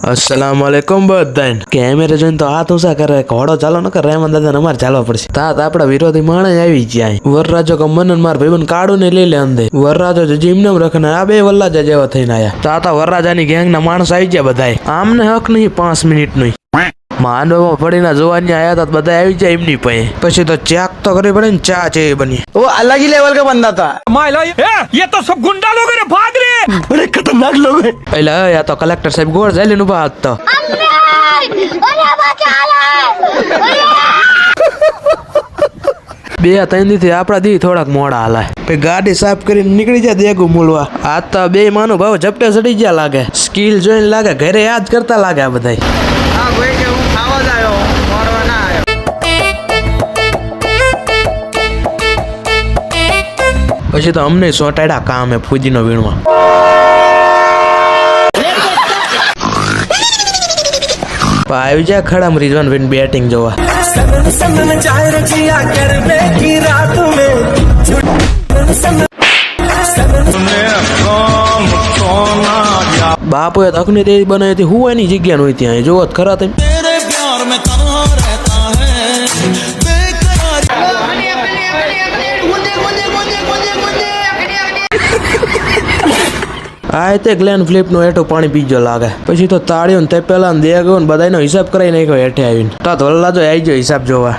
अस्सलाम वालेकुम बधाइन कैमरे જોઈને તો હાથ ઊંચા કરે ઘોડો ચાલો ન કરે રહેમાન દાદા અમારે ચાલવા પડશે तात આપડા વિરોધી માણસ આવી જાય વરરાજો કે મનન માર ભાઈબંધ કાઢું ને લઈ લે અંદે વરરાજો જીમનમ રખને આ બે વલ્લાજા જેવા થઈને આયા तात વરરાજાની ગેંગ ના માણસ આવી ગયા બધાય આમને હક નહીં 5 મિનિટ નું માંડવામાં પડીને જોવાની આયા તા બધા આવી જાય એમની પાસે પછી તો ચેક તો કરવી પડે ને ચા છે બની वो अलग ही लेवल का बंदा था। माइला ये तो सब गुंडा लोग हैं, भाग रहे। बड़े खतरनाक लोग हैं। એટલે આ તો કલેક્ટર સાહેબ ગોળ જાય લેનું બાદ તો બે ત્રણ દી થી આપડા દી થોડાક મોડા હાલાય પછી ગાડી સાફ કરીને નીકળી જાય દેગું મૂલવા આ તો બે માનો ભાવ ઝપટે ચડી ગયા લાગે સ્કિલ જોઈને લાગે ઘરે યાદ કરતા લાગે આ બધાય हाँ कोई के हूँ खावा जायो मोड़वा ना आयो। પછી તો અમને સોટાડ્યા કામ હે ફૂજીનો વીણવા આવી જાય ખડા રીઝવાન વિન બેટિંગ જોવા બાપુએ અગ્નિ દેવી બનાવી હતી હું એની જગ્યા નું ત્યાં જોવો ખરા તમે આ તે ગ્લેન ફ્લિપ નો હેઠો પાણી પીજો લાગે પછી તો તાળીઓ ને તે પેલા દેગો ને બધાનો હિસાબ કરાઈ નાખ્યો હેઠે આવીને તો વલ્લા જો આવી ગયો હિસાબ જોવા